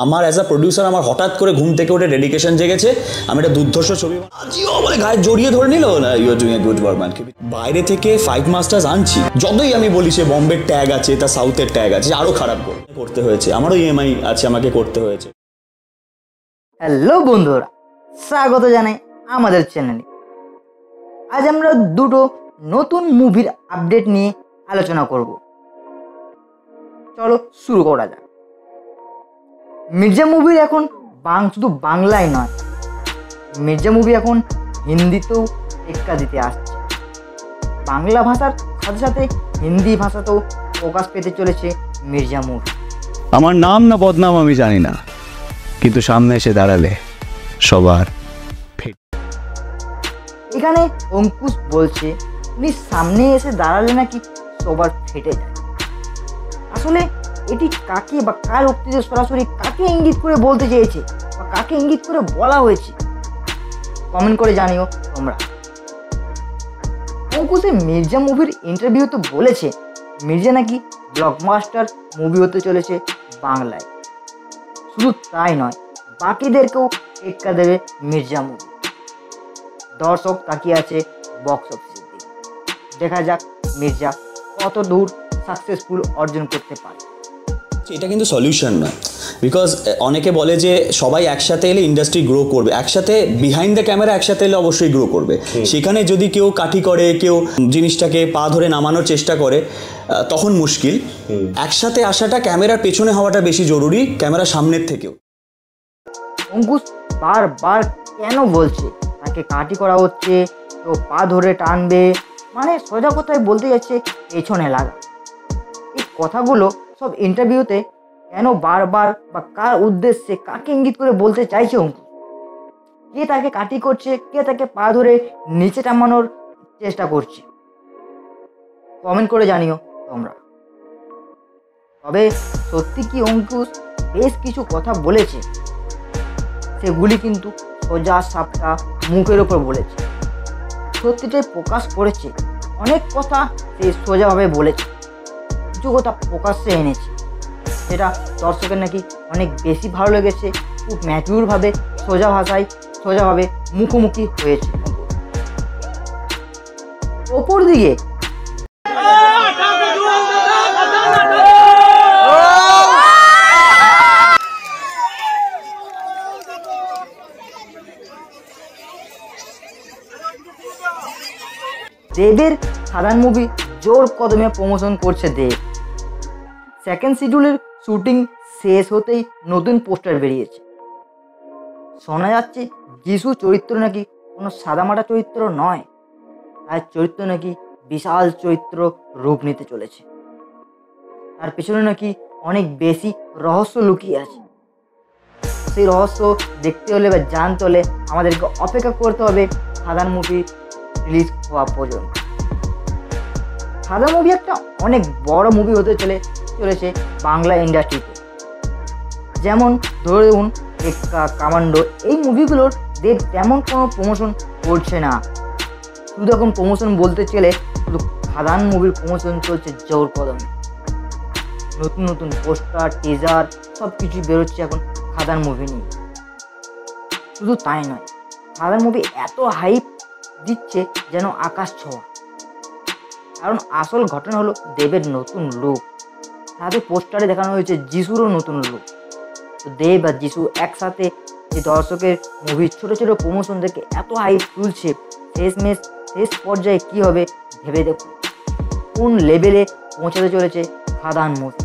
আমার as a producer আমার হঠাৎ করে ঘুম থেকে উঠে ডেডিকেশন জেগেছে, আমি একটা দুর্ধর্ষ ছবি আজিও বলে গায়ে জড়িয়ে ধরে নিল না, you are doing a good work man. বাইরে থেকে ফাইট মাস্টার্স আনছি, যতই আমি বলি সে বম্বের ট্যাগ আছে, তা সাউথের ট্যাগ আছে, আরো খারাপ করতে হয়েছে, আমারও ইএমআই আছে, আমাকে করতে হয়েছে। হ্যালো বন্ধুরা, স্বাগত জানাই আমাদের চ্যানেলে। আজ আমরা দুটো নতুন মুভির আপডেট নিয়ে আলোচনা করব। চলো শুরু করা যাক। মির্জা মুভির এখন শুধু বাংলায় নয়, মির্জা মুভি এখন হিন্দিতেও টেক্কা দিতে আসছে। বাংলা ভাষার সাথে সাথে হিন্দি ভাষাতেও প্রকাশ পেতে চলেছে মির্জা মুভি। আমার নাম না বদনাম আমি জানি না, কিন্তু সামনে এসে দাঁড়ালে সবার এখানে অঙ্কুশ বলছে উনি সামনে এসে দাঁড়ালে নাকি সবার ফেটে যায়। আসলে এটি কাকে বা কার উক্তিতে সরাসরি কাকে ইঙ্গিত করে বলতে চেয়েছে বা কাকে ইঙ্গিত করে বলা হয়েছে, কমেন্ট করে জানিও তোমরা। অঙ্কুশে মির্জা মুভির ইন্টারভিউতে বলেছে মির্জা নাকি ব্লকবাস্টার মুভি হতে চলেছে বাংলায়। শুধু তাই নয়, বাকিদেরকেও টেক্কা দেবে মির্জা মুভি। দর্শক তাকিয়ে আছে বক্স অফিসের দিকে, দেখা যাক মির্জা কত দূর সাকসেসফুল অর্জন করতে পারে। এটা কিন্তু সলিউশন নয়, বিকজ অনেকে বলে যে সবাই একসাথে এলে ইন্ডাস্ট্রি গ্রো করবে, একসাথে বিহাইন্ড দ্য ক্যামেরা একসাথে এলে অবশ্যই গ্রো করবে। সেখানে যদি কেউ কাঠি করে, কেউ জিনিসটাকে পা ধরে নামানোর চেষ্টা করে, তখন মুশকিল। একসাথে আসাটা, ক্যামেরার পেছনে হওয়াটা বেশি জরুরি ক্যামেরার সামনের থেকেও। অঙ্কুশ বারবার কেন বলছে তাকে কাটি করা হচ্ছে, কেউ পা ধরে টানবে, মানে সোজা কথায় বলতে যাচ্ছে পেছনে লাগা। এই কথাগুলো সব ইন্টারভিউতে কেন বারবার বা কার উদ্দেশ্যে, কাকে ইঙ্গিত করে বলতে চাইছে অঙ্কুশ? কে তাকে কাটি করছে, কে তাকে পা ধরে নিচে টামানোর চেষ্টা করছে? কমেন্ট করে জানিও তোমরা। তবে সত্যি কি অঙ্কুশ বেশ কিছু কথা বলেছে, সেগুলি কিন্তু সোজা সাপটা মুখের ওপর বলেছে, সত্যিটাই প্রকাশ করেছে। অনেক কথা সে সোজাভাবে বলেছে, কিছু কথা প্রকাশ্যে এনেছে, সেটা দর্শকের নাকি অনেক বেশি ভালো লেগেছে। খুব ম্যাচিউরভাবে, সোজা ভাষায়, সোজাভাবে মুখোমুখি হয়েছে। ওপর দিকে দেবের সাধারণ মুভি জোর কদমে প্রমোশন করছে দেব। সেকেন্ড শিডিউলের শুটিং শেষ হতেই নতুন পোস্টার বেরিয়েছে। শোনা যাচ্ছে যিশু চরিত্র নাকি কোনো সাদামাটা চরিত্র নয়, তার চরিত্র নাকি বিশাল চরিত্র রূপ নিতে চলেছে। তার পেছনে নাকি অনেক বেশি রহস্য লুকিয়ে আছে। সেই রহস্য দেখতে হলে বা জানতে হলে আমাদেরকে অপেক্ষা করতে হবে সাধারণ মুভি রিলিজ হওয়া পর্যন্ত। সাদা মুভি একটা অনেক বড় মুভি হতে চলেছে বাংলা ইন্ডাস্ট্রিতে। যেমন ধরুন টেক্কা, কামান্ডো, এই মুভিগুলোর দেব তেমন কোনো প্রমোশন করছে না। শুধু এখন প্রমোশন বলতে চলে শুধু সাধারণ মুভির প্রমোশন চলছে জোর কদমে। নতুন নতুন পোস্টার, টিজার সব কিছুই বেরোচ্ছে এখন সাধারণ মুভি নিয়ে। শুধু তাই নয়, সাধারণ মুভি এত হাইপ দিচ্ছে যেন আকাশ ছোঁয়া। কারণ আসল ঘটনা হলো দেবের নতুন লুক, সাথে পোস্টারে দেখানো হয়েছে যিশুরও নতুন লুক। তো দেব আর যিশু একসাথে যে দর্শকের মুভির ছোটো ছোটো প্রমোশন থেকে এত হাইপ তুলছে, শেষ পর্যায়ে কী হবে ভেবে দেখুন। কোন লেভেলে পৌঁছাতে চলেছে সাধারণ মুভি।